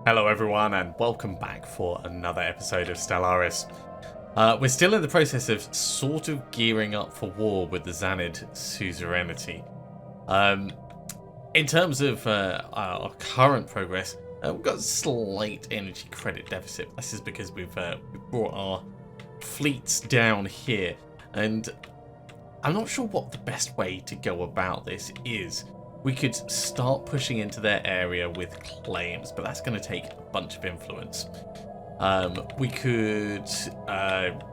Hello everyone and welcome back for another episode of Stellaris. We're still in the process of sort of gearing up for war with the Xanid suzerainty. In terms of our current progress, we've got a slight energy credit deficit. This is because we've brought our fleets down here, and I'm not sure what the best way to go about this is. We could start pushing into their area with claims, but that's going to take a bunch of influence. We could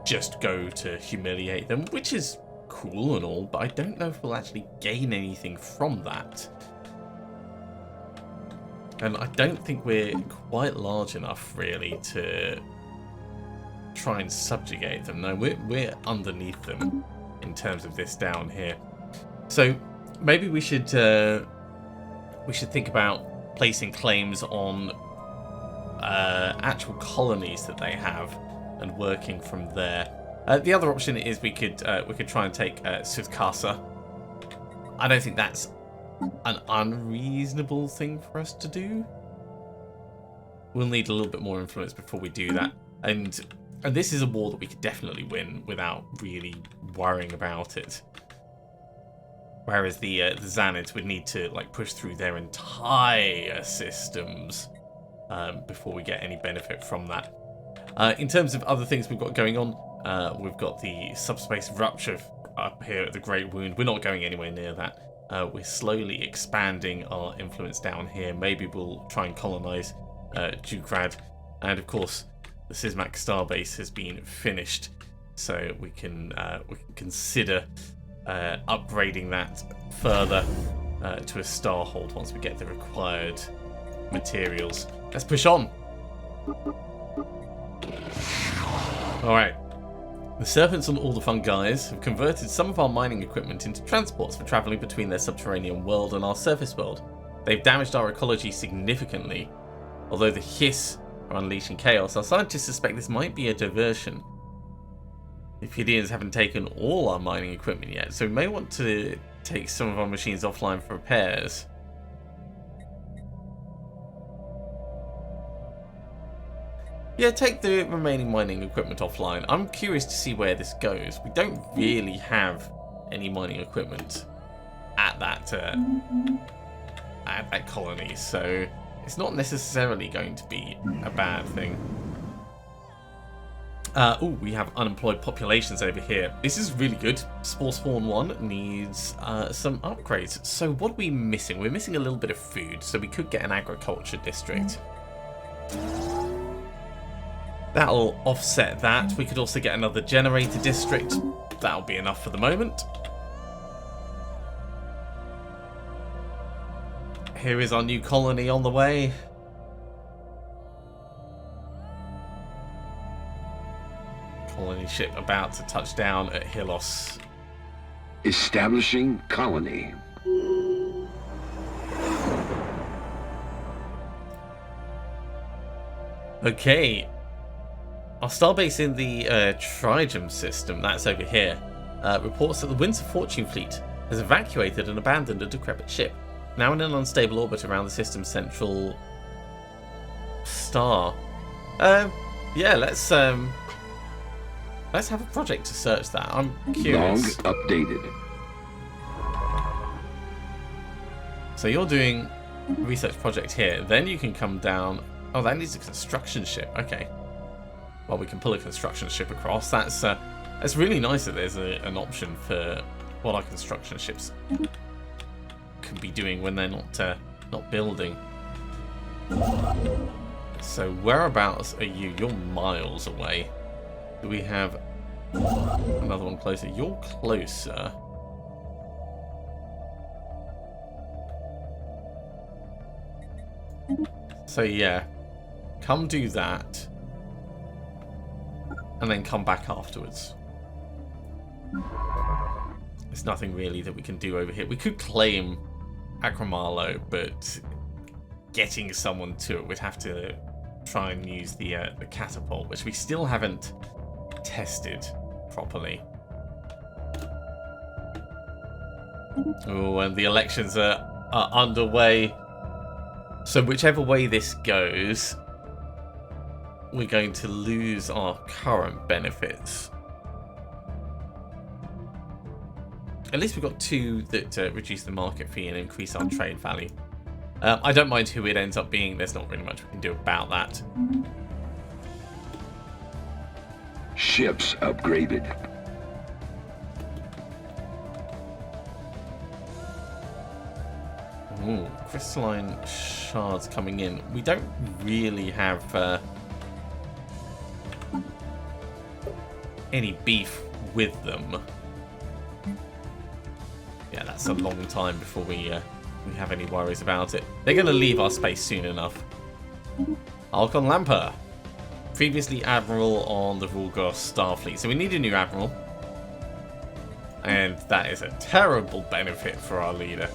just go to humiliate them, which is cool and all, but I don't know if we'll actually gain anything from that. And I don't think we're quite large enough, really, to try and subjugate them. No, we're underneath them in terms of this down here. So maybe we should think about placing claims on actual colonies that they have and working from there. The other option is we could try and take Sudkasa. I don't think that's an unreasonable thing for us to do. We'll need a little bit more influence before we do that, and this is a war that we could definitely win without really worrying about it. Whereas the Xanids would need to push through their entire systems before we get any benefit from that. In terms of other things we've got going on, we've got the subspace rupture up here at the Great Wound. We're not going anywhere near that. We're slowly expanding our influence down here. Maybe we'll try and colonize Jugrad, and of course the Sismac starbase has been finished, so we can consider upgrading that further to a starhold once we get the required materials. Let's push on. Alright. The Serpents and all the Fungoids have converted some of our mining equipment into transports for travelling between their subterranean world and our surface world. They've damaged our ecology significantly. Although the Hiss are unleashing chaos, our scientists suspect this might be a diversion. The Pleiadians haven't taken all our mining equipment yet, so we may want to take some of our machines offline for repairs. Yeah, take the remaining mining equipment offline. I'm curious to see where this goes. We don't really have any mining equipment at that colony, so it's not necessarily going to be a bad thing. We have unemployed populations over here. This is really good. Spore Spawn 1 needs some upgrades. So what are we missing? We're missing a little bit of food, so we could get an agriculture district. That'll offset that. We could also get another generator district. That'll be enough for the moment. Here is our new colony on the way. Colony ship about to touch down at Hilos. Establishing colony. Okay. Our starbase in the Trigem system, that's over here, reports that the Winds of Fortune fleet has evacuated and abandoned a decrepit ship, now in an unstable orbit around the system's central star. Yeah, let's have a project to search that. I'm curious. Log updated. So you're doing a research project here. Then you can come down. Oh, that needs a construction ship. Okay. Well, we can pull a construction ship across. That's really nice that there's an option for what our construction ships can be doing when they're not building. So whereabouts are you? You're miles away. Do we have another one closer? You're closer. So yeah, come do that, and then come back afterwards. There's nothing really that we can do over here. We could claim Akramalo, but getting someone to it, we'd have to try and use the catapult, which we still haven't tested properly. Oh, and the elections are underway. So whichever way this goes, we're going to lose our current benefits. At least we've got 2 that reduce the market fee and increase our trade value. I don't mind who it ends up being. There's not really much we can do about that. Ships upgraded. Ooh, crystalline shards coming in. We don't really have any beef with them. Yeah, that's a long time before we have any worries about it. They're going to leave our space soon enough. Alcon Lamper, previously Admiral on the Vulgos Starfleet. So we need a new Admiral. And that is a terrible benefit for our leader.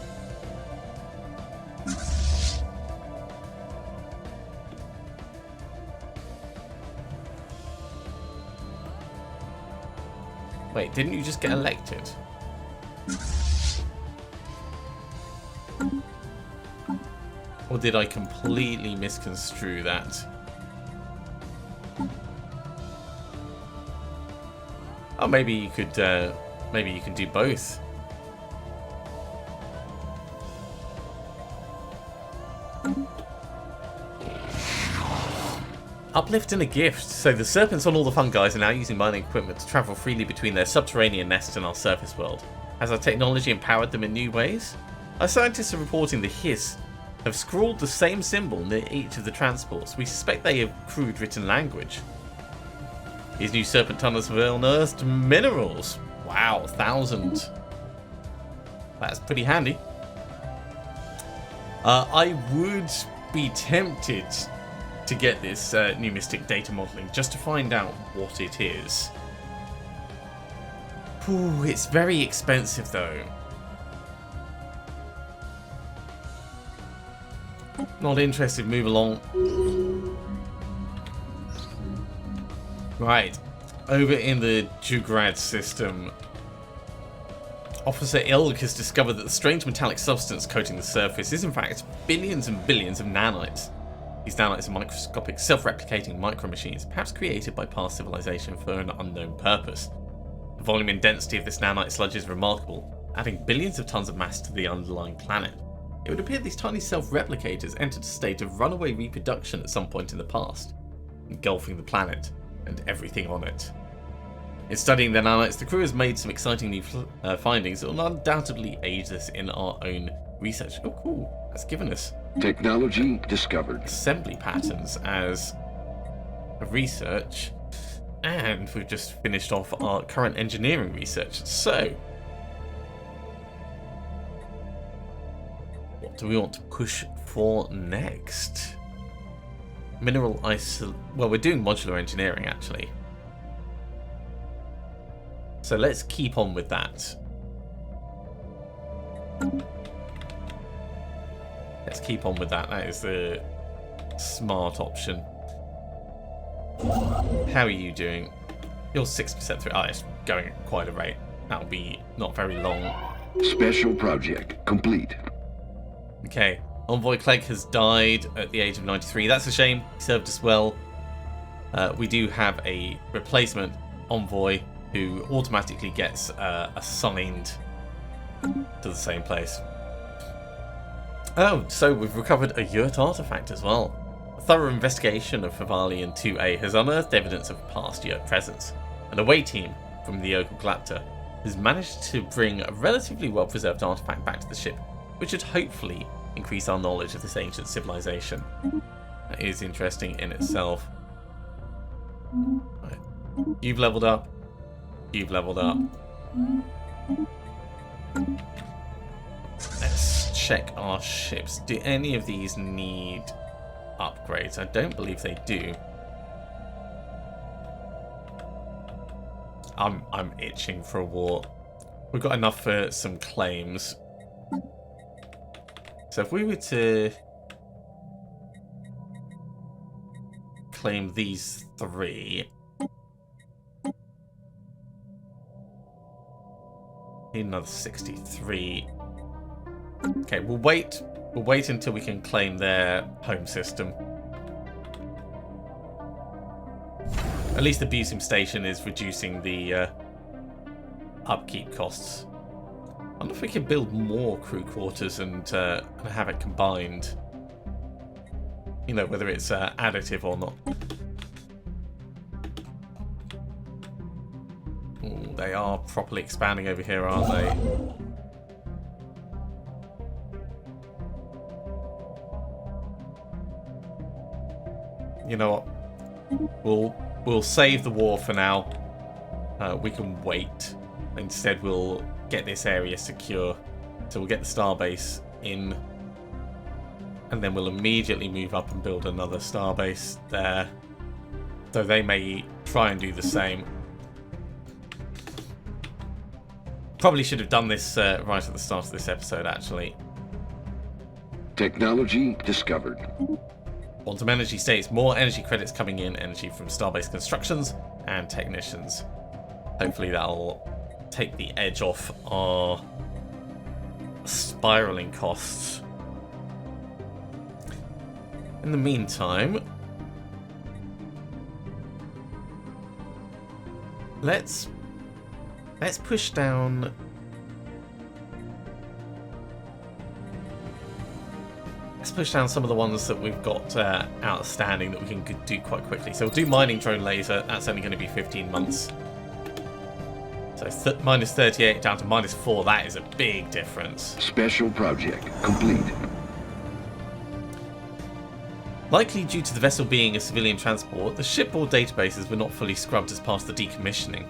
Wait, didn't you just get elected? Or did I completely misconstrue that? Oh, maybe you could do both. Uplift and a gift. So the serpents on all the fungi are now using mining equipment to travel freely between their subterranean nests and our surface world. Has our technology empowered them in new ways? Our scientists are reporting the Hiss have scrawled the same symbol near each of the transports. We suspect they have crude written language. These new serpent tunnels have unearthed minerals. Wow, 1,000. That's pretty handy. I would be tempted to get this new Mystic data modeling just to find out what it is. Ooh, it's very expensive though. Not interested, move along. Right, over in the Jugrad system, Officer Ilk has discovered that the strange metallic substance coating the surface is in fact billions and billions of nanites. These nanites are microscopic, self-replicating micro-machines, perhaps created by past civilization for an unknown purpose. The volume and density of this nanite sludge is remarkable, adding billions of tons of mass to the underlying planet. It would appear these tiny self-replicators entered a state of runaway reproduction at some point in the past, engulfing the planet and everything on it. In studying the nanites, the crew has made some exciting new findings that will undoubtedly aid us in our own research. Oh, cool. That's given us technology discovered. Assembly patterns as a research. And we've just finished off our current engineering research. So, what do we want to push for next? Mineral well, we're doing modular engineering actually. So let's keep on with that. Let's keep on with that. That is the smart option. How are you doing? You're 6% through. Oh, it's going at quite a rate. That'll be not very long. Special project complete. Okay. Envoy Clegg has died at the age of 93. That's a shame. He served us well. We do have a replacement envoy who automatically gets assigned to the same place. Oh, so we've recovered a Yurt artifact as well. A thorough investigation of Favalian 2A has unearthed evidence of past Yurt presence, and a away team from the Accelerators has managed to bring a relatively well-preserved artifact back to the ship, which should hopefully increase our knowledge of this ancient civilization. That is interesting in itself. Right. You've leveled up. You've leveled up. Let's check our ships. Do any of these need upgrades? I don't believe they do. I'm itching for a war. We've got enough for some claims. So if we were to claim these 3, need another 63. Okay, we'll wait. We'll wait until we can claim their home system. At least the Busum station is reducing the upkeep costs. I wonder if we can build more crew quarters and have it combined. You know, whether it's additive or not. Ooh, they are properly expanding over here, aren't they? You know what? We'll save the war for now. We can wait. Instead, we'll get this area secure. So we'll get the starbase in. And then we'll immediately move up and build another starbase there. Though they may try and do the same. Probably should have done this right at the start of this episode, actually. Technology discovered. Quantum energy states more energy credits coming in, energy from starbase constructions and technicians. Hopefully that'll take the edge off our spiraling costs. In the meantime, let's push down. Let's push down some of the ones that we've got outstanding that we can do quite quickly. So we'll do mining drone laser. That's only going to be 15 months. So minus 38 down to minus 4. That is a big difference. Special project complete. Likely due to the vessel being a civilian transport, the shipboard databases were not fully scrubbed as part of the decommissioning.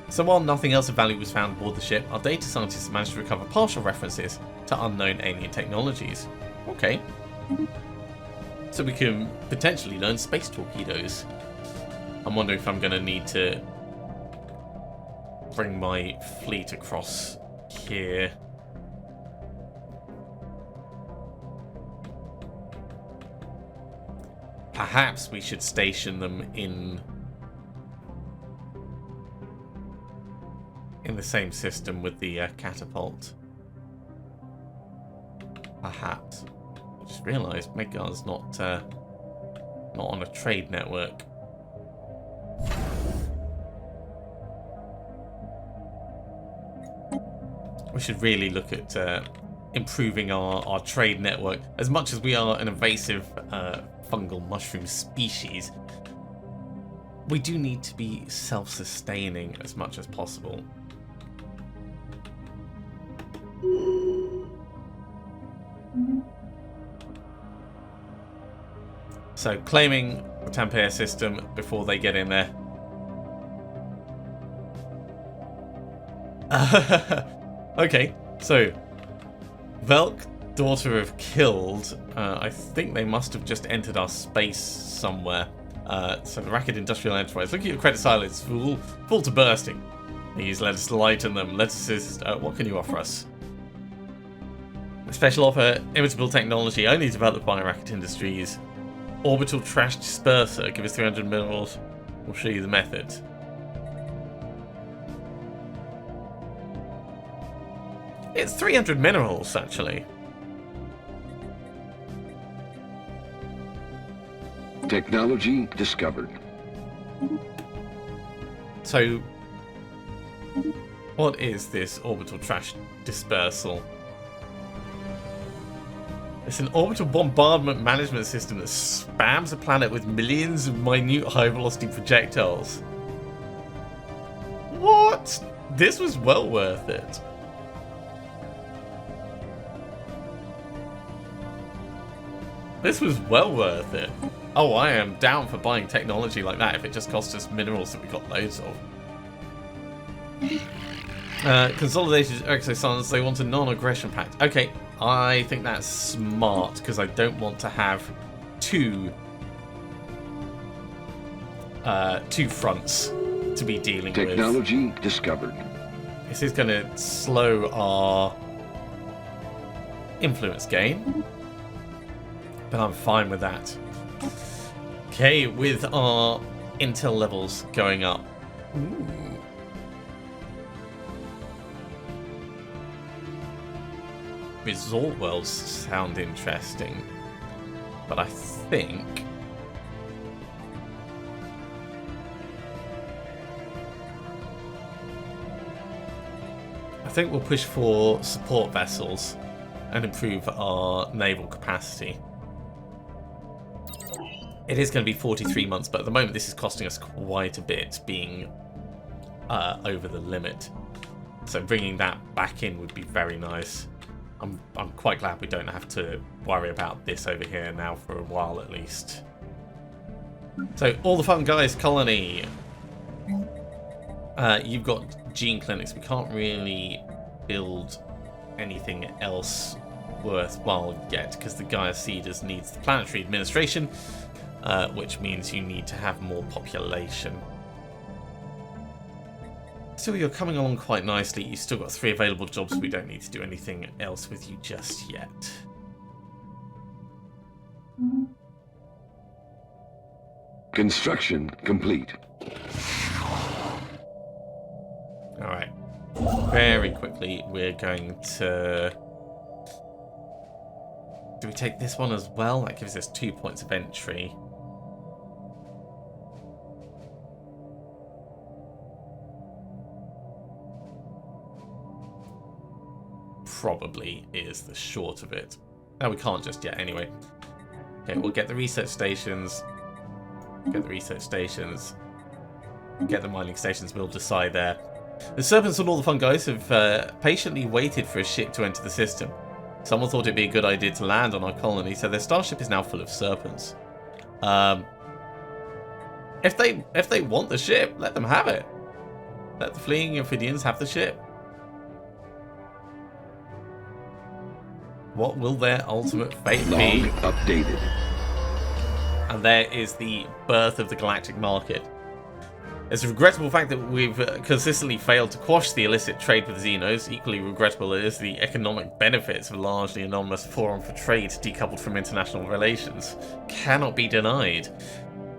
So while nothing else of value was found aboard the ship, our data scientists managed to recover partial references to unknown alien technologies. Okay. So we can potentially learn space torpedoes. I'm wondering if I'm going to need to bring my fleet across here. Perhaps we should station them in the same system with the catapult. Perhaps. I just realised Medgar's not on a trade network. We should really look at improving our trade network. As much as we are an invasive fungal mushroom species, we do need to be self-sustaining as much as possible. So claiming the Tampere system before they get in there. Okay, so Velk, daughter of Killed, I think they must have just entered our space somewhere. So the Racket Industrial Enterprise. Look at your credit silence, full to bursting. Please let us lighten them. Let us assist. What can you offer us? A special offer, imitable technology only developed by Racket Industries. Orbital trash disperser. Give us 300 minerals. We'll show you the method. It's 300 minerals, actually. Technology discovered. So, what is this orbital trash dispersal? It's an orbital bombardment management system that spams a planet with millions of minute high-velocity projectiles. What? This was well worth it. This was well worth it. Oh, I am down for buying technology like that if it just costs us minerals that we got loads of. Consolidated exosons, they want a non-aggression pact. Okay, I think that's smart because I don't want to have two fronts to be dealing with. Technology discovered. This is going to slow our influence gain, but I'm fine with that. Okay, with our intel levels going up. Ooh. Resort worlds sound interesting, but I think I think we'll push for support vessels and improve our naval capacity. It is going to be 43 months, but at the moment this is costing us quite a bit, being over the limit. So bringing that back in would be very nice. I'm quite glad we don't have to worry about this over here now for a while at least. So all the Fungoids colony. You've got gene clinics. We can't really build anything else worthwhile yet because the Gaia Seeders needs the planetary administration, which means you need to have more population. So you're coming along quite nicely. You've still got 3 available jobs. We don't need to do anything else with you just yet. Construction complete. Alright. Very quickly, we're going to... Do we take this one as well? That gives us 2 points of entry. Probably is the short of it. No, we can't just yet anyway. Okay, we'll get the research stations. Get the research stations. Get the mining stations, we'll decide there. The Serpents and all the Fungoids have patiently waited for a ship to enter the system. Someone thought it'd be a good idea to land on our colony, so their starship is now full of Serpents. If they want the ship, let them have it. Let the fleeing Amphibians have the ship. What will their ultimate fate be? Log updated. And there is the birth of the galactic market. It's a regrettable fact that we've consistently failed to quash the illicit trade with Xenos. Equally regrettable is the economic benefits of a largely anonymous forum for trade decoupled from international relations. Cannot be denied.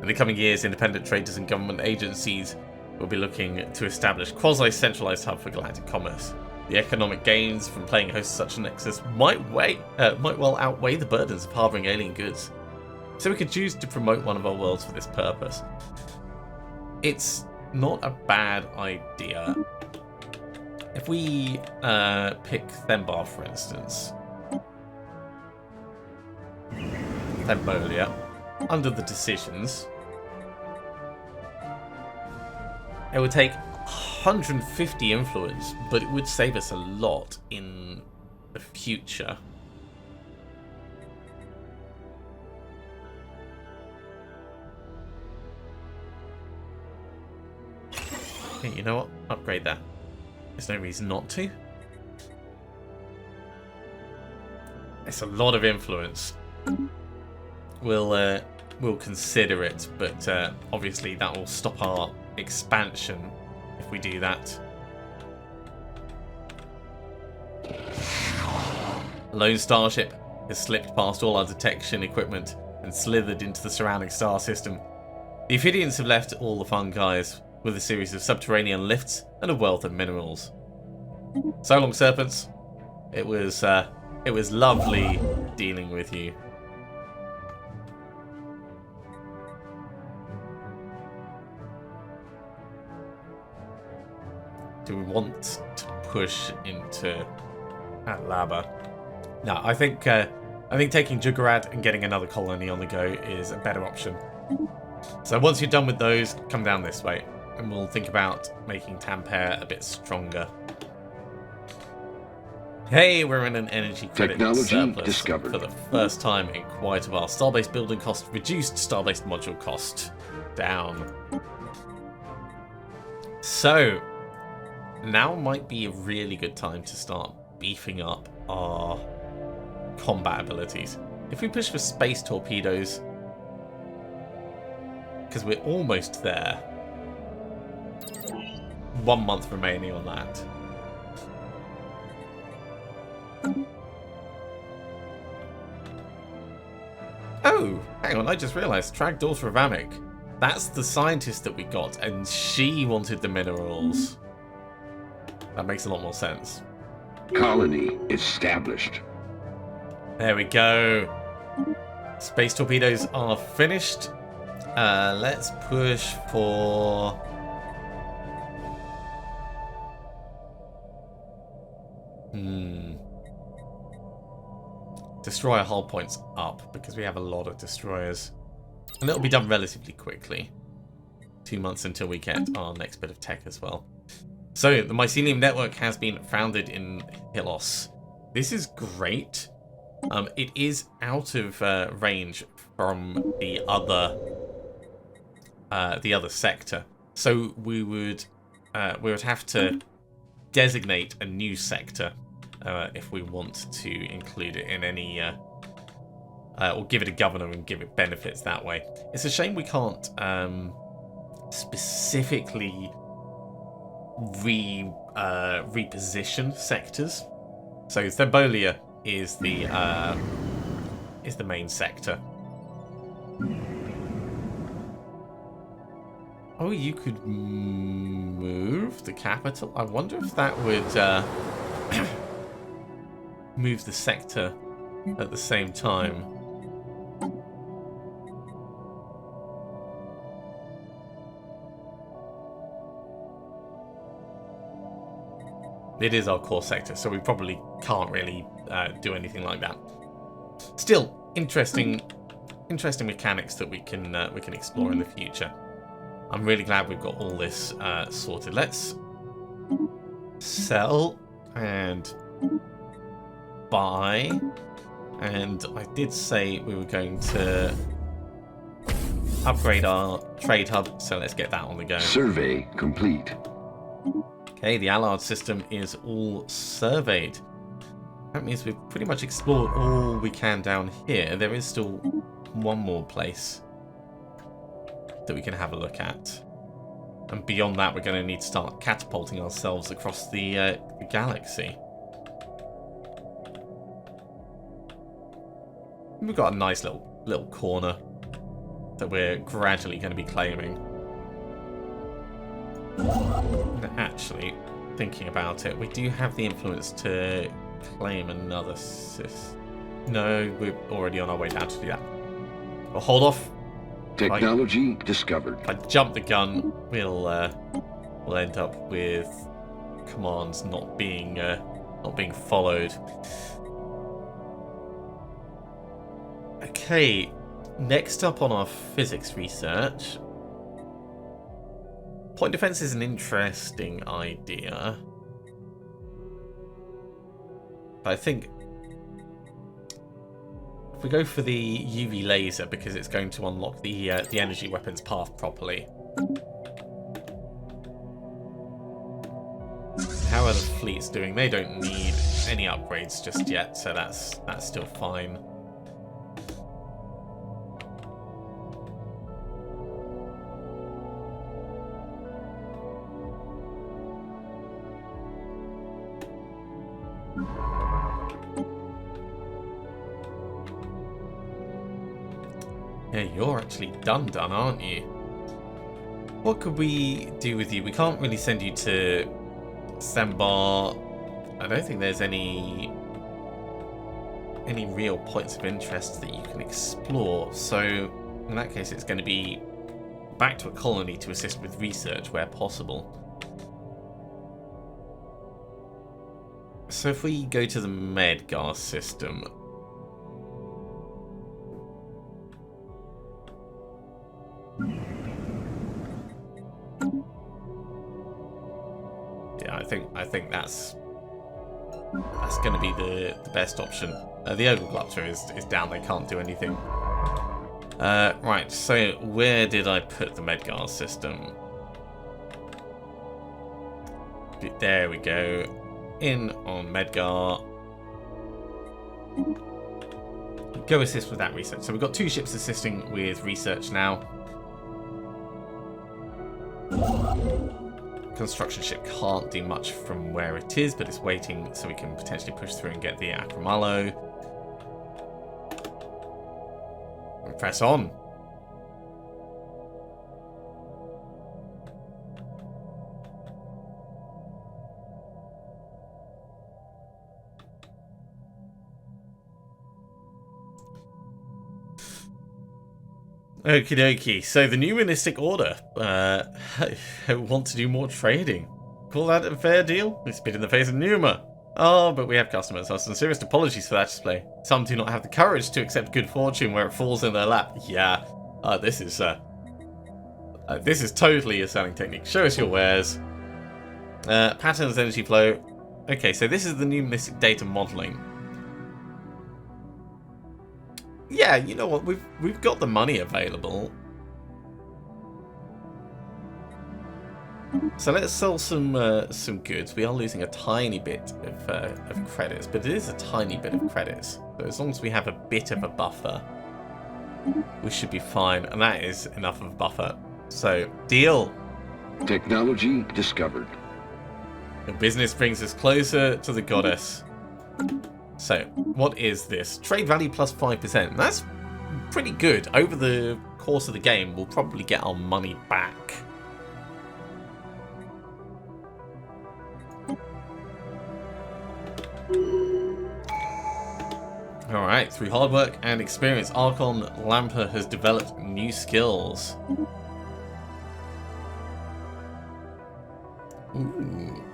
In the coming years, independent traders and government agencies will be looking to establish quasi-centralized hub for galactic commerce. The economic gains from playing host to such a nexus might well outweigh the burdens of harboring alien goods. So we could choose to promote one of our worlds for this purpose. It's not a bad idea. If we pick Thembar, for instance, Thembolia, under the decisions, it would take 150 influence, but it would save us a lot in the future. Okay, you know what? Upgrade that. There's no reason not to. It's a lot of influence. We'll consider it, but obviously that will stop our expansion if we do that. A lone starship has slipped past all our detection equipment and slithered into the surrounding star system. The Ophidians have left all the Fungoids with a series of subterranean lifts and a wealth of minerals. So long, Serpents. It was lovely dealing with you. Do we want to push into Atlaba? No, I think taking Juggerad and getting another colony on the go is a better option. So once you're done with those, come down this way, and we'll think about making Tampere a bit stronger. Hey, we're in an energy credit surplus discovered. For the first time in quite a while. Starbase building cost reduced, Starbase module cost down. So now might be a really good time to start beefing up our combat abilities. If we push for space torpedoes, because we're almost there. 1 month remaining on that. Oh, hang on, I just realised. Trag Daughter of Amic. That's the scientist that we got, and she wanted the minerals. That makes a lot more sense. Colony established. There we go. Space torpedoes are finished. Let's push for... Destroyer hull points up, because we have a lot of destroyers. And it'll be done relatively quickly. 2 months until we get our next bit of tech as well. So, the Mycelium network has been founded in Hylos. This is great. It is out of range from the other sector. So we would have to designate a new sector if we want to include it in any or give it a governor and give it benefits that way. It's a shame we can't specifically reposition sectors. So Thembolia is the main sector. Oh, you could move the capital? I wonder if that would move the sector at the same time. It is our core sector, so we probably can't really do anything like that. Still, interesting mechanics that we can explore in the future. I'm really glad we've got all this sorted. Let's sell and buy. And I did say we were going to upgrade our trade hub, so let's get that on the go. Survey complete. Okay, the Allard system is all surveyed. That means we've pretty much explored all we can down here. There is still one more place that we can have a look at. And beyond that, we're going to need to start catapulting ourselves across the galaxy. We've got a nice little corner that we're gradually going to be claiming. Actually, thinking about it, we do have the influence to claim another No, we're already on our way down to do that. Well, hold off. Technology discovered. If I jump the gun, we'll end up with commands not being followed. Okay, next up on our physics research. Point defense is an interesting idea. But I think if we go for the UV laser, because it's going to unlock the energy weapons path properly. How are the fleets doing? They don't need any upgrades just yet, so that's still fine. Yeah, you're actually done, aren't you? What could we do with you? We can't really send you to Sambar. I don't think there's any real points of interest that you can explore. So in that case, it's going to be back to a colony to assist with research where possible. So if we go to the Medgar system. Yeah, I think that's going to be the best option. The Ogluglutter is down; they can't do anything. Right. So where did I put the Medgar system? There we go. In on Medgar. Go assist with that research. So we've got 2 ships assisting with research now. Construction ship can't do much from where it is, but it's waiting so we can potentially push through and get the Acromalo. And press on. Okie dokie. So the Numismatic Order want to do more trading. Call that a fair deal? We spit in the face of Numa. Oh, but we have customers. Our sincerest apologies for that display. Some do not have the courage to accept good fortune where it falls in their lap. Yeah, this is totally a selling technique. Show us your wares. Patterns, energy flow. Okay, so this is the new Mystic data modeling. Yeah, you know what? We've got the money available. So let's sell some goods. We are losing a tiny bit of credits, but it is a tiny bit of credits. So as long as we have a bit of a buffer, we should be fine, and that is enough of a buffer. So, deal. Technology discovered. The business brings us closer to the goddess. So, what is this? Trade value plus 5%. That's pretty good. Over the course of the game, we'll probably get our money back. Alright, through hard work and experience, Archon Lamper has developed new skills. Ooh.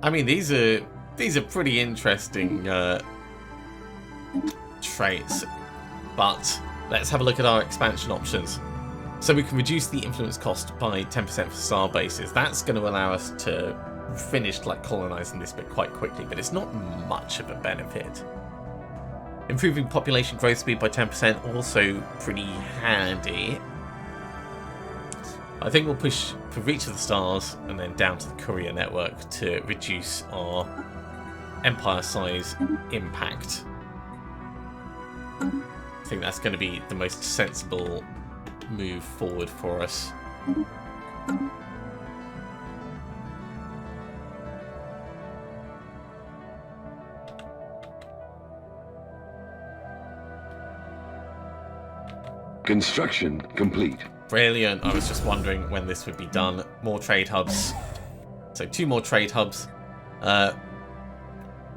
I mean, these are pretty interesting traits, but let's have a look at our expansion options. So we can reduce the influence cost by 10% for star bases. That's going to allow us to finish like colonizing this bit quite quickly, but it's not much of a benefit. Improving population growth speed by 10%, also pretty handy. I think we'll push for Reach of the Stars and then down to the courier network to reduce our empire size impact. I think that's going to be the most sensible move forward for us. Construction complete. Brilliant. I was just wondering when this would be done. More trade hubs. So 2 more trade hubs.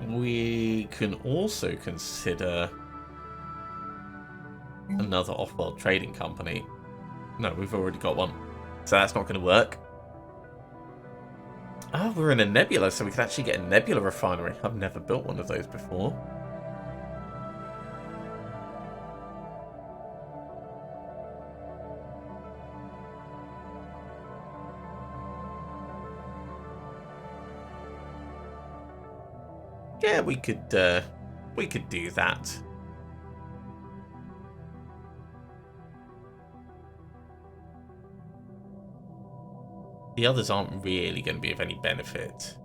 We can also consider another off-world trading company. No, we've already got one. So that's not going to work. Oh, we're in a nebula, so we can actually get a Nebula Refinery. I've never built one of those before. Yeah, we could do that. The others aren't really going to be of any benefit.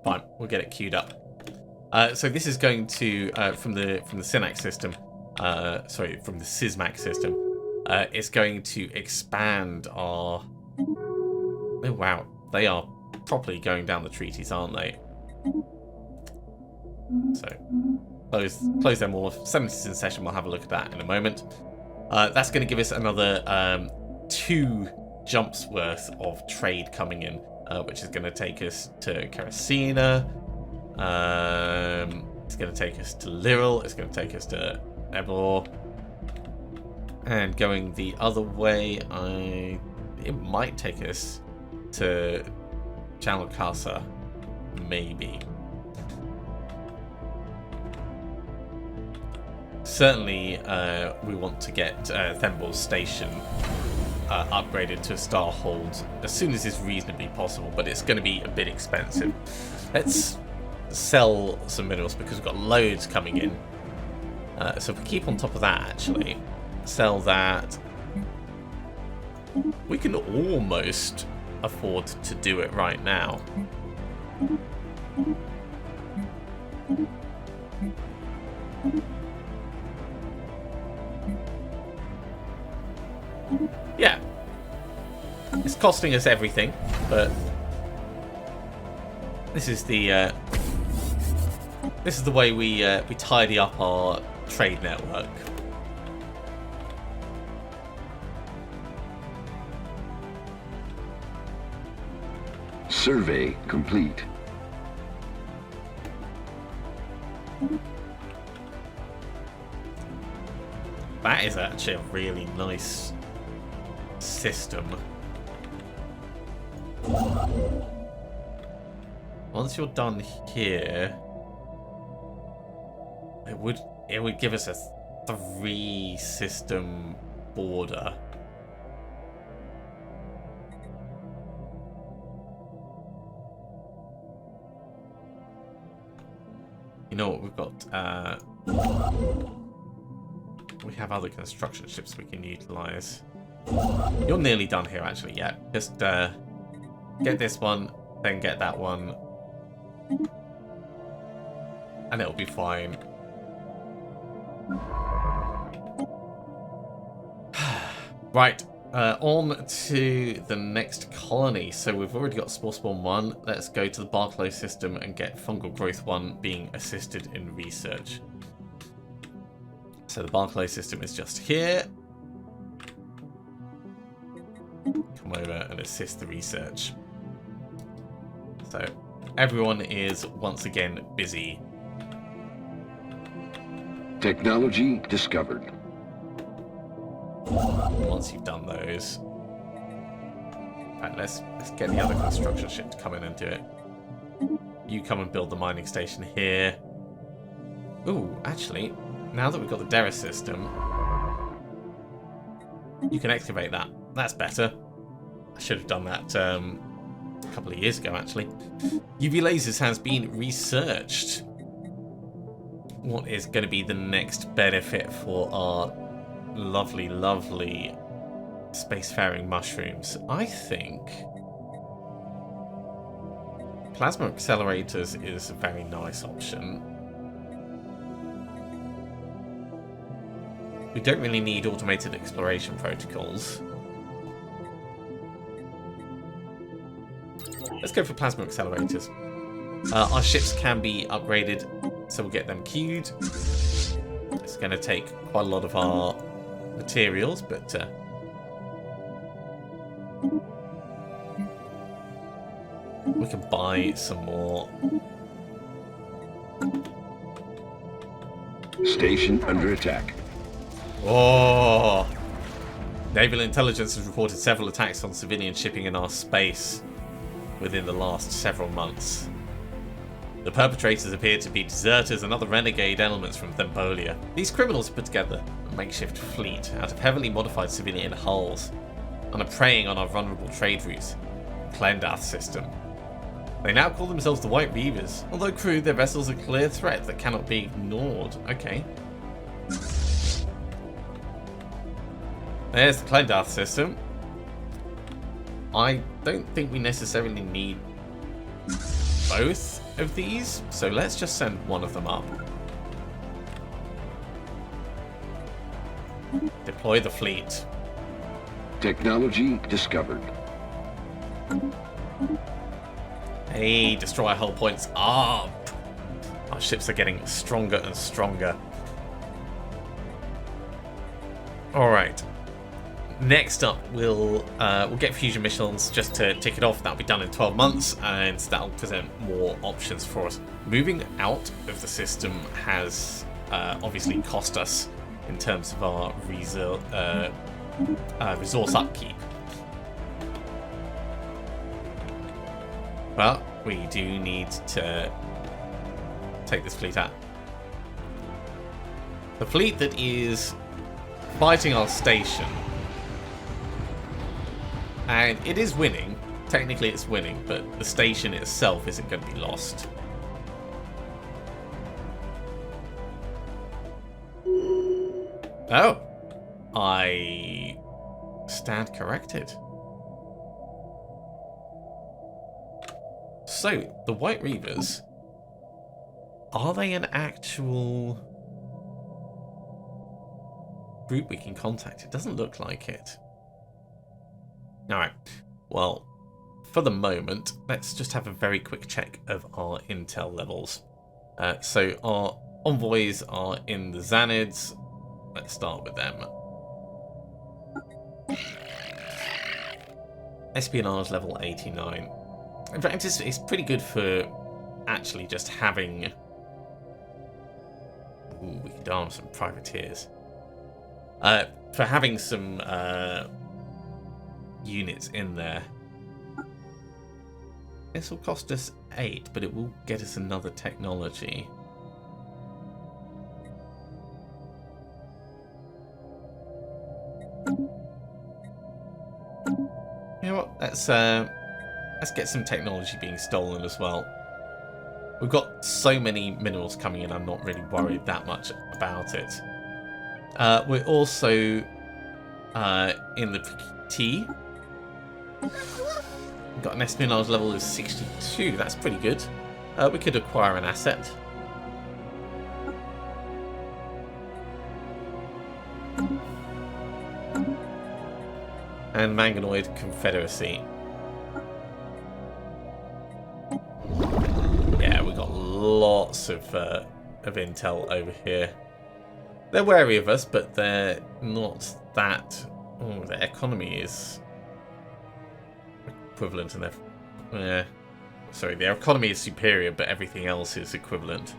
Fine, we'll get it queued up. So this is going to from the Synax system, sorry, from the Sysmax system. It's going to expand our. Oh wow, they are properly going down the treaties, aren't they? So close them all. 70s in session. We'll have a look at that in a moment. That's going to give us another 2 jumps worth of trade coming in, which is going to take us to Caracina. It's going to take us to Lyril. It's going to take us to Nebula. And going the other way, it might take us to Channel Casa, maybe. Certainly, we want to get Thembor's station upgraded to a star hold as soon as is reasonably possible, but it's going to be a bit expensive. Let's sell some minerals because we've got loads coming in. So if we keep on top of that, actually, sell that. We can almost afford to do it right now. Yeah. It's costing us everything, but this is the way we tidy up our trade network. Survey complete. That is actually a really nice system. Once you're done here, it would give us a 3-system border. You know what, we've got we have other construction ships we can utilize. You're nearly done here actually, yeah. Just get this one, then get that one. And it'll be fine. Right, on to the next colony. So we've already got Spore Spawn 1. Let's go to the Barclay system and get Fungal Growth 1 being assisted in research. So the Barclay system is just here. Come over and assist the research. So everyone is once again busy. Technology discovered. Once you've done those, right, let's get the other construction ship to come in and do it. You come and build the mining station here. Ooh, actually, now that we've got the Stellaris system, you can excavate that. That's better. I should have done that a couple of years ago, actually. UV lasers has been researched. What is going to be the next benefit for our lovely, lovely spacefaring mushrooms? I think plasma accelerators is a very nice option. We don't really need automated exploration protocols. Let's go for plasma accelerators. Our ships can be upgraded, so we'll get them queued. It's going to take quite a lot of our materials, but we can buy some more. Station under attack. Oh! Naval intelligence has reported several attacks on civilian shipping in our space within the last several months. The perpetrators appear to be deserters and other renegade elements from Thembolia. These criminals put together a makeshift fleet out of heavily modified civilian hulls and are preying on our vulnerable trade routes, the Klendath system. They now call themselves the White Reavers. Although crewed, their vessels are a clear threat that cannot be ignored. Okay. There's the Klendath system. I don't think we necessarily need both of these, so let's just send one of them up. Deploy the fleet. Technology discovered. Hey, destroyer hull points up. Our ships are getting stronger and stronger. All right. Next up, we'll get fusion missiles just to tick it off. That'll be done in 12 months, and that'll present more options for us. Moving out of the system has obviously cost us in terms of our resource upkeep. But we do need to take this fleet out. The fleet that is fighting our station. And it is winning. Technically it's winning, but the station itself isn't going to be lost. Oh. I stand corrected. So, the White Reavers, are they an actual group we can contact? It doesn't look like it. Alright, well, for the moment, let's just have a very quick check of our intel levels. So our envoys are in the Xanids. Let's start with them. Espionage level 89. In fact, it's pretty good for actually just having Ooh, we could arm some privateers. For having some units in there. This will cost us 8, but it will get us another technology. You know what? Let's get some technology being stolen as well. We've got so many minerals coming in, I'm not really worried that much about it. We're also in the T. We've got an espionage level of 62. That's pretty good. We could acquire an asset. And Manganoid Confederacy. Yeah, we've got lots of intel over here. They're wary of us, but they're not that... Oh, their economy is equivalent, and their... sorry, their economy is superior, but everything else is equivalent.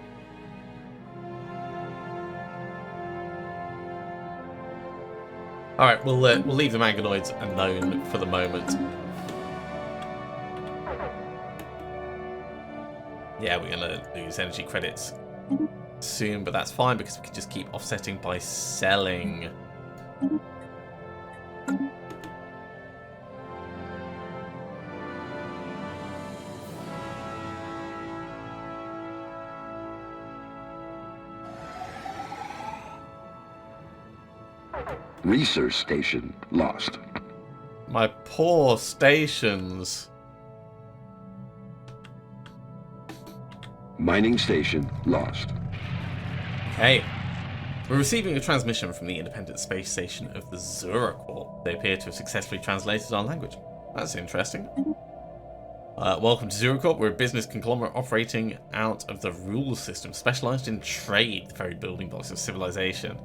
Alright, we'll leave the Manganoids unknown for the moment. Yeah, we're going to lose energy credits soon, but that's fine because we can just keep offsetting by selling. Research station lost. My poor stations. Mining station lost. Okay. We're receiving a transmission from the independent space station of the Zuracorp. They appear to have successfully translated our language. That's interesting. Welcome to Zuracorp. We're a business conglomerate operating out of the rule system, specialized in trade, the very building blocks of civilization.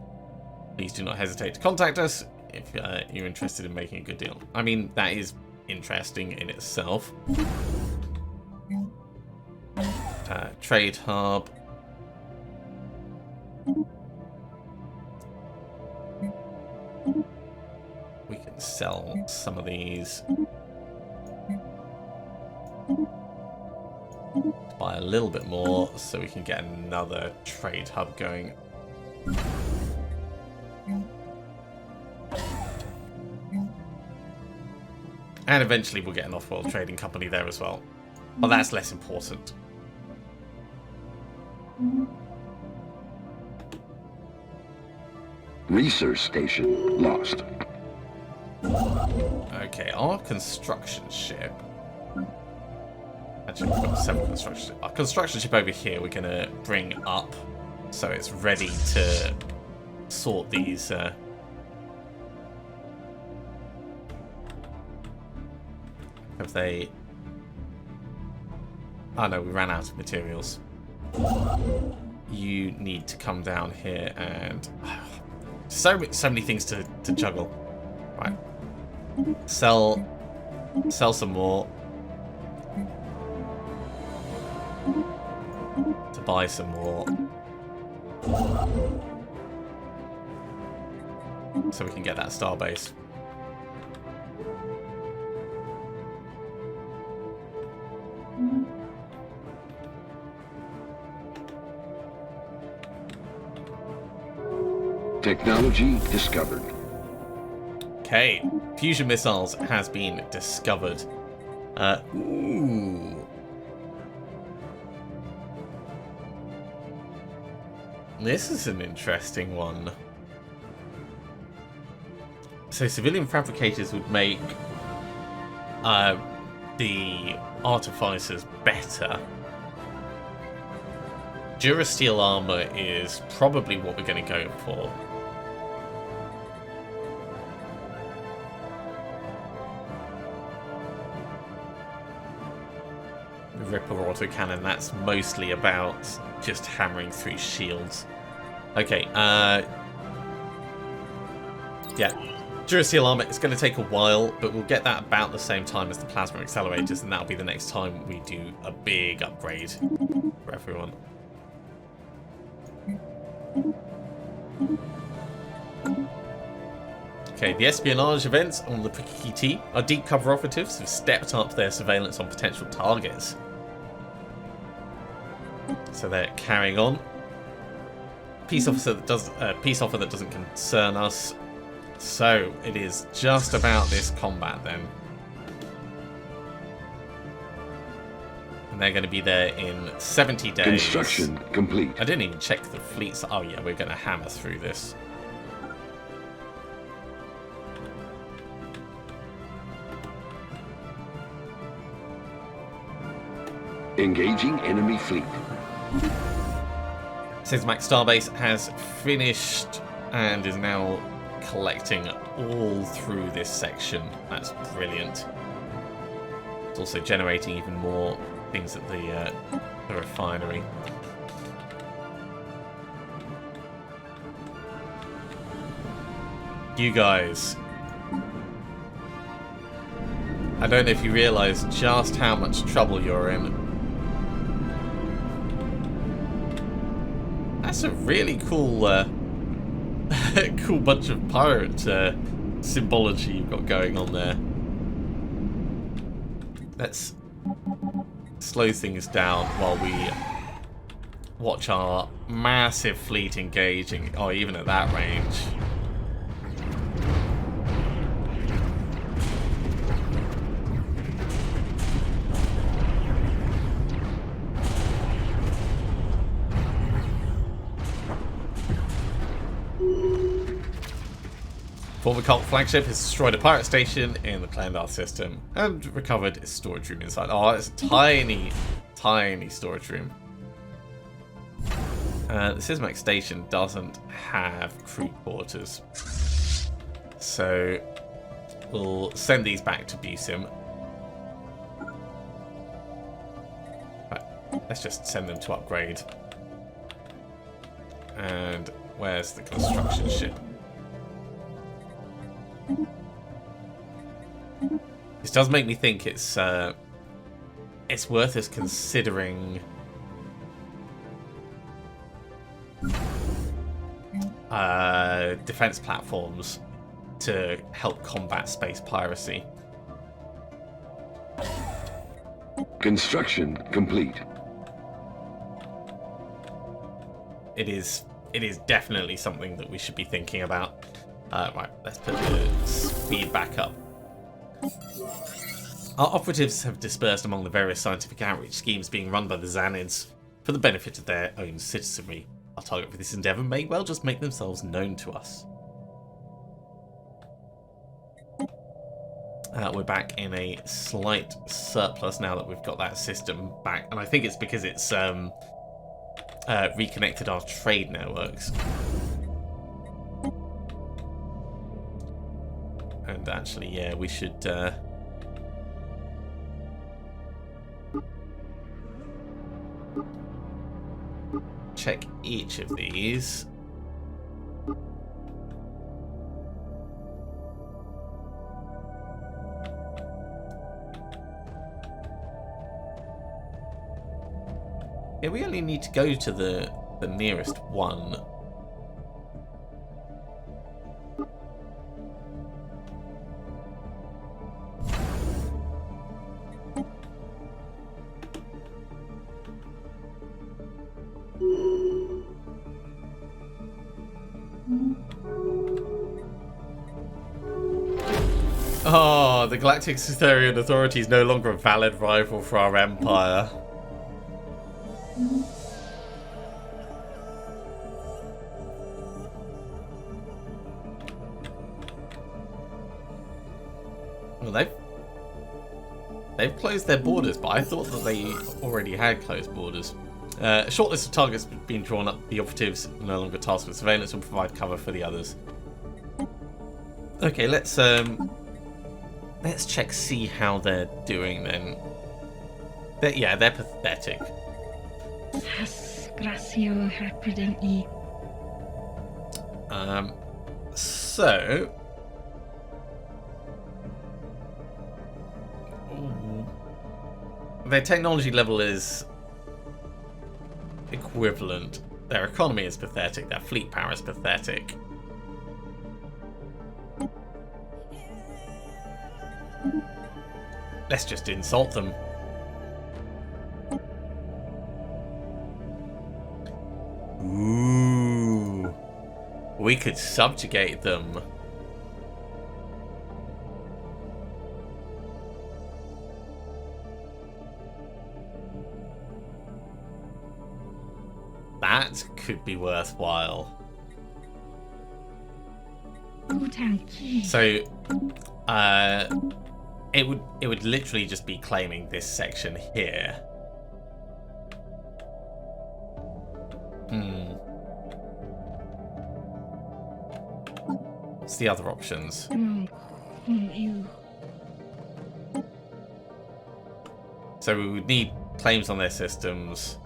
Please do not hesitate to contact us if you're interested in making a good deal. I mean, that is interesting in itself. Trade hub. We can sell some of these. Buy a little bit more so we can get another trade hub going. And eventually we'll get an off-world trading company there as well. But that's less important. Research station lost. Okay, our construction ship. Actually, we've got several construction ships. Our construction ship over here we're going to bring up so it's ready to sort these. Have they... Oh no, we ran out of materials. You need to come down here and... So many things to juggle. Right. Sell some more. To buy some more. So we can get that starbase. Technology discovered. Okay, fusion missiles has been discovered. Ooh. This is an interesting one. So civilian fabricators would make the artificers better. Durasteel armor is probably what we're going to go for. Ripper autocannon, that's mostly about just hammering through shields. Okay, yeah, Durasteel armor, it's going to take a while, but we'll get that about the same time as the plasma accelerators, and that'll be the next time we do a big upgrade for everyone. Okay, the espionage events on the PKT are deep cover operatives who've stepped up their surveillance on potential targets. So they're carrying on. Peace offer that doesn't concern us. So it is just about this combat then. And they're going to be there in 70 days. Construction complete. I didn't even check the fleets. Oh yeah, we're going to hammer through this. Engaging enemy fleet. Sysmac Starbase has finished and is now collecting all through this section. That's brilliant. It's also generating even more things at the refinery. You guys, I don't know if you realise just how much trouble you're in. That's a really cool, cool bunch of pirate symbology you've got going on there. Let's slow things down while we watch our massive fleet engaging. Oh, even at that range. Former Cult flagship has destroyed a pirate station in the Clandar system and recovered its storage room inside. Oh, it's a tiny, tiny storage room. The Sysmac station doesn't have crew quarters, so we'll send these back to Busim. Right, let's just send them to upgrade. And where's the construction ship? This does make me think it's worth us considering defense platforms to help combat space piracy. Construction complete. It is definitely something that we should be thinking about. Right, let's put the speed back up. Our operatives have dispersed among the various scientific outreach schemes being run by the Xanids for the benefit of their own citizenry. Our target for this endeavour may well just make themselves known to us. We're back in a slight surplus now that we've got that system back, and I think it's because it's reconnected our trade networks. And actually, yeah, we should check each of these. Yeah, we only need to go to the nearest one. Oh, the Galactic Cytherian Authority is no longer a valid rival for our empire. Well, they've closed their borders, but I thought that they already had closed borders. A short list of targets has been drawn up. The operatives are no longer tasked with surveillance and provide cover for the others. Okay, let's check, see how they're doing then. They're pathetic. So their technology level is equivalent. Their economy is pathetic. Their fleet power is pathetic. Let's just insult them. Ooh. We could subjugate them. That could be worthwhile. So, it would literally just be claiming this section here. What's the other options? So we would need claims on their systems.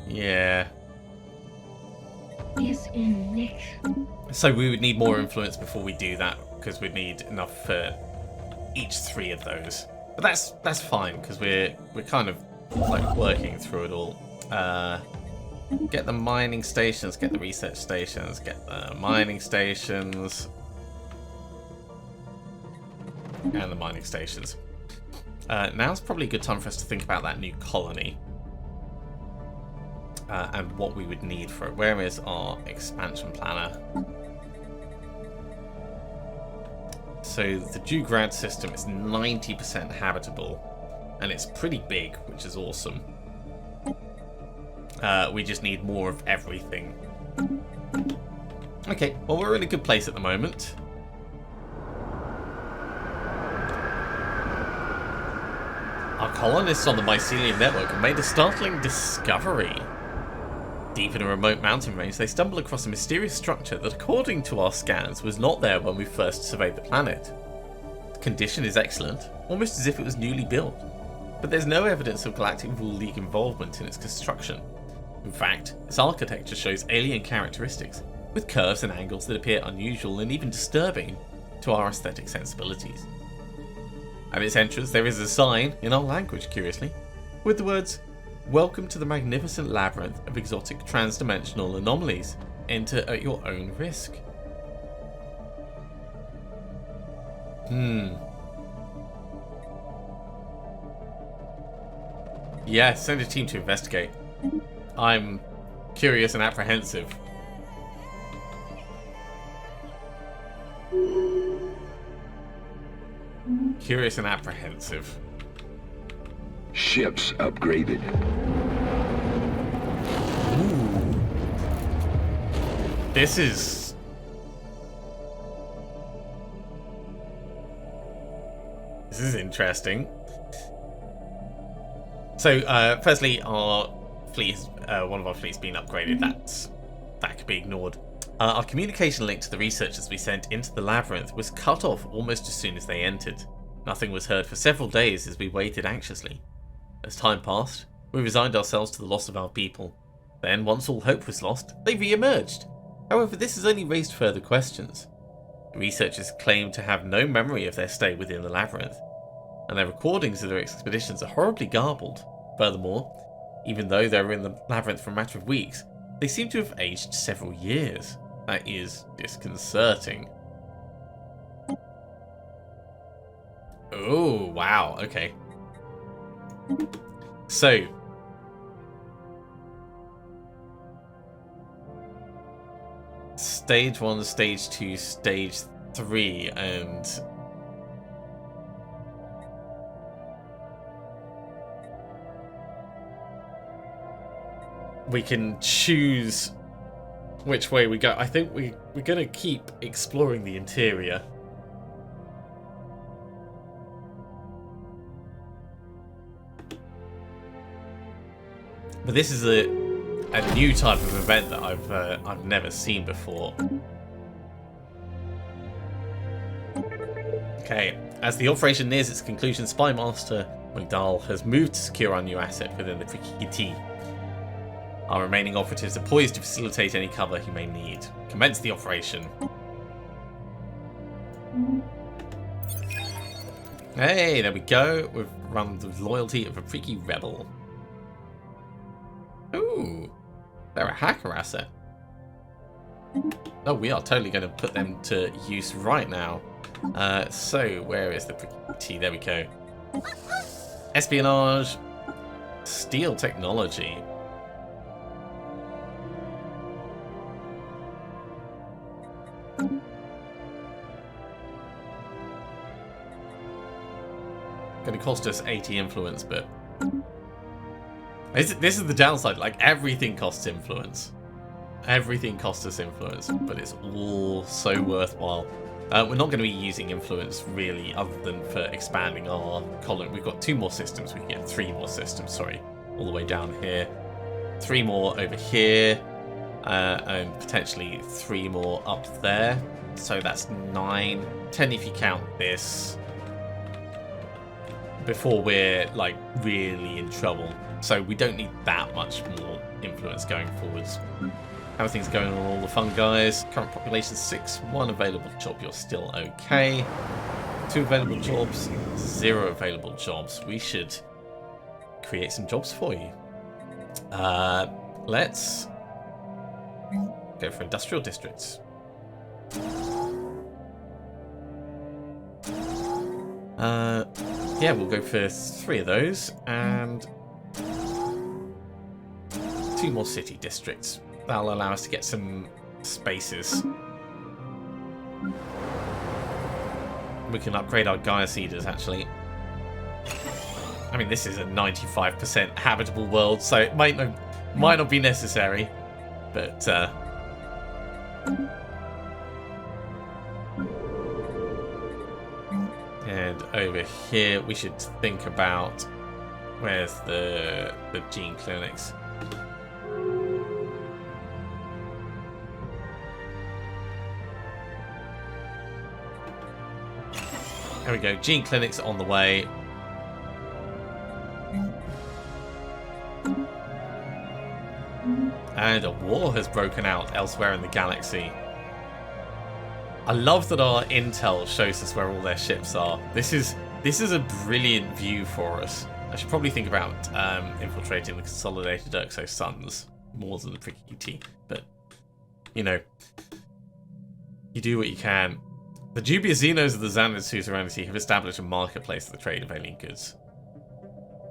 Yeah. So we would need more influence before we do that, because we'd need enough for each 3 of those. But that's fine, because we're kind of like working through it all. Get the mining stations, get the research stations, get the mining stations, and the mining stations. Now's probably a good time for us to think about that new colony. And what we would need for it. Where is our expansion planner? So the Jugrad system is 90% habitable, and it's pretty big, which is awesome. We just need more of everything. Okay, well, we're in a good place at the moment. Our colonists on the Mycelium network have made a startling discovery. Deep in a remote mountain range, they stumble across a mysterious structure that, according to our scans, was not there when we first surveyed the planet. The condition is excellent, almost as if it was newly built, but there's no evidence of Galactic Rule League involvement in its construction. In fact, its architecture shows alien characteristics, with curves and angles that appear unusual and even disturbing to our aesthetic sensibilities. At its entrance, there is a sign, in our language curiously, with the words, "Welcome to the magnificent labyrinth of exotic transdimensional anomalies. Enter at your own risk." Yeah, send a team to investigate. I'm curious and apprehensive. Curious and apprehensive. Ships upgraded. Ooh. This is... interesting. So, firstly, our fleet, one of our fleets being upgraded. That could be ignored. Our communication link to the researchers we sent into the labyrinth was cut off almost as soon as they entered. Nothing was heard for several days as we waited anxiously. As time passed, we resigned ourselves to the loss of our people. Then, once all hope was lost, they re-emerged. However, this has only raised further questions. The researchers claim to have no memory of their stay within the labyrinth, and their recordings of their expeditions are horribly garbled. Furthermore, even though they were in the labyrinth for a matter of weeks, they seem to have aged several years. That is disconcerting. Oh, wow, okay. So, stage 1, stage 2, stage 3, and we can choose which way we go. I think we're going to keep exploring the interior. But this is a new type of event that I've never seen before. Okay, as the operation nears its conclusion, Spy Master McDowell has moved to secure our new asset within the Frikiti. Our remaining operatives are poised to facilitate any cover he may need. Commence the operation. Hey, there we go. We've run the loyalty of a freaky rebel. Ooh, they're a hacker asset. Oh, we are totally going to put them to use right now. So, where is the freaky T? There we go. Espionage. Steel technology. Going to cost us 80 influence, but this is the downside. Like, everything costs influence. Everything costs us influence, but it's all so worthwhile. We're not going to be using influence really, other than for expanding our colony. We've got 2 more systems. We can get 3 more systems. Sorry, all the way down here. 3 more over here, and potentially 3 more up there. So that's 9, 10 if you count this. Before we're like really in trouble, so we don't need that much more influence going forwards. How are things going on all the fun guys? Current population 6, 1 available job. You're still okay. 2 available jobs, 0 available jobs. We should create some jobs for you. Let's go for industrial districts. Yeah, we'll go for 3 of those and 2 more city districts. That'll allow us to get some spaces. We can upgrade our Gaia Seeders, actually. I mean, this is a 95% habitable world, so it might not be necessary, but and over here, we should think about where's the gene clinics. There we go. Gene clinics on the way. And a war has broken out elsewhere in the galaxy. I love that our intel shows us where all their ships are. This is a brilliant view for us. I should probably think about infiltrating the consolidated Urxo suns more than the pricky T. But, you know, you do what you can. The dubious Xenos of the Xanadu suzerainty have established a marketplace for the trade of alien goods.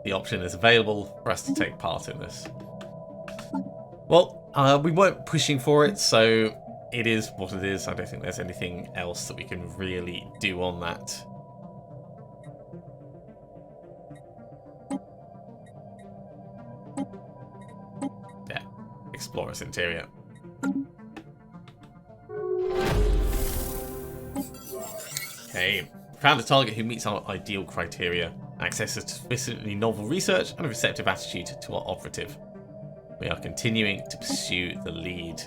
The option is available for us to take part in this. Well, we weren't pushing for it, so it is what it is. I don't think there's anything else that we can really do on that. Yeah, Explorer's interior. Okay, found a target who meets our ideal criteria. Access to sufficiently novel research and a receptive attitude to our operative. We are continuing to pursue the lead.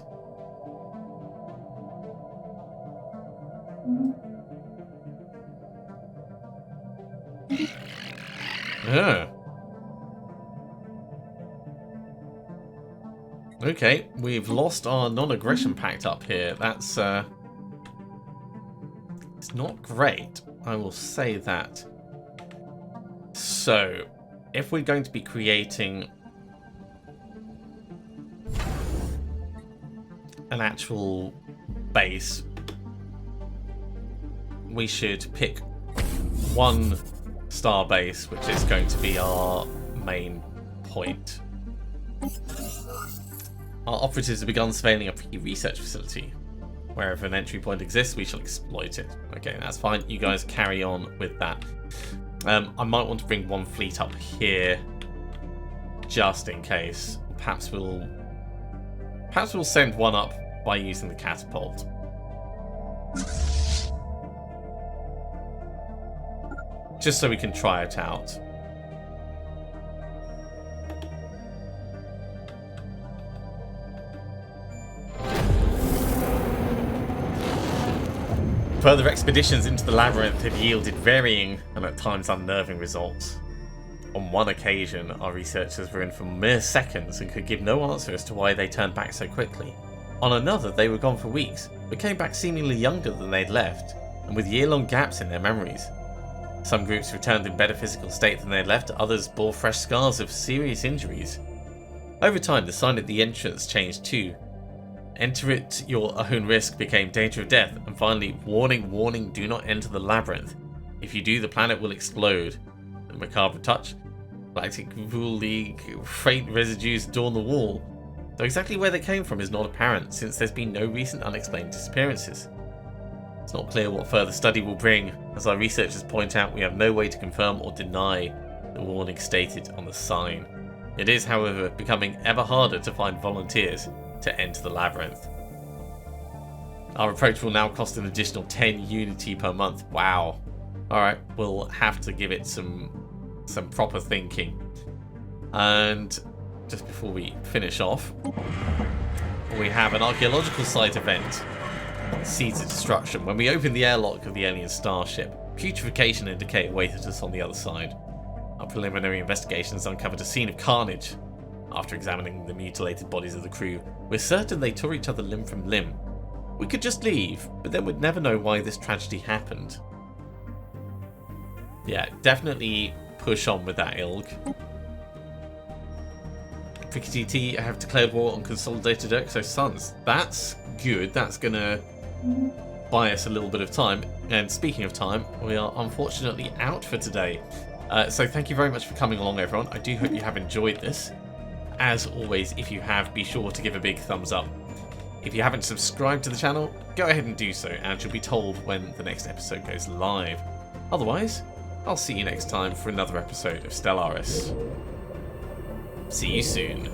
Okay, we've lost our non-aggression pact up here. That's it's not great, I will say that. So, if we're going to be creating an actual base, we should pick one star base, which is going to be our main point. Our operatives have begun surveilling a pre-research facility. Wherever an entry point exists, we shall exploit it. Okay, that's fine. You guys carry on with that. I might want to bring one fleet up here, just in case. Perhaps we'll send one up by using the catapult. Just so we can try it out. Further expeditions into the labyrinth have yielded varying and at times unnerving results. On one occasion, our researchers were in for mere seconds and could give no answer as to why they turned back so quickly. On another, they were gone for weeks, but came back seemingly younger than they'd left, and with year-long gaps in their memories. Some groups returned in better physical state than they had left, others bore fresh scars of serious injuries. Over time, the sign at the entrance changed too. Enter at your own risk became danger of death, and finally, warning, warning, do not enter the labyrinth. If you do, the planet will explode. The macabre touch. Galactic Rule League freight residues adorn the wall, though exactly where they came from is not apparent, since there's been no recent unexplained disappearances. It's not clear what further study will bring. As our researchers point out, we have no way to confirm or deny the warning stated on the sign. It is, however, becoming ever harder to find volunteers to enter the labyrinth. Our approach will now cost an additional 10 Unity per month. Wow. Alright, we'll have to give it some proper thinking. And just before we finish off, we have an archaeological site event. Seeds of Destruction. When we open the airlock of the alien starship, putrefaction and decay awaited us on the other side. Our preliminary investigations uncovered a scene of carnage. After examining the mutilated bodies of the crew, we're certain they tore each other limb from limb. We could just leave, but then we'd never know why this tragedy happened. Yeah, definitely push on with that ilg. FrickyTT have declared war on Consolidated Exo Suns. That's good. That's gonna buy us a little bit of time. And speaking of time, we are unfortunately out for today. So thank you very much for coming along, everyone. I do hope you have enjoyed this. As always, if you have, be sure to give a big thumbs up. If you haven't subscribed to the channel, go ahead and do so, and you'll be told when the next episode goes live. Otherwise, I'll see you next time for another episode of Stellaris. See you soon.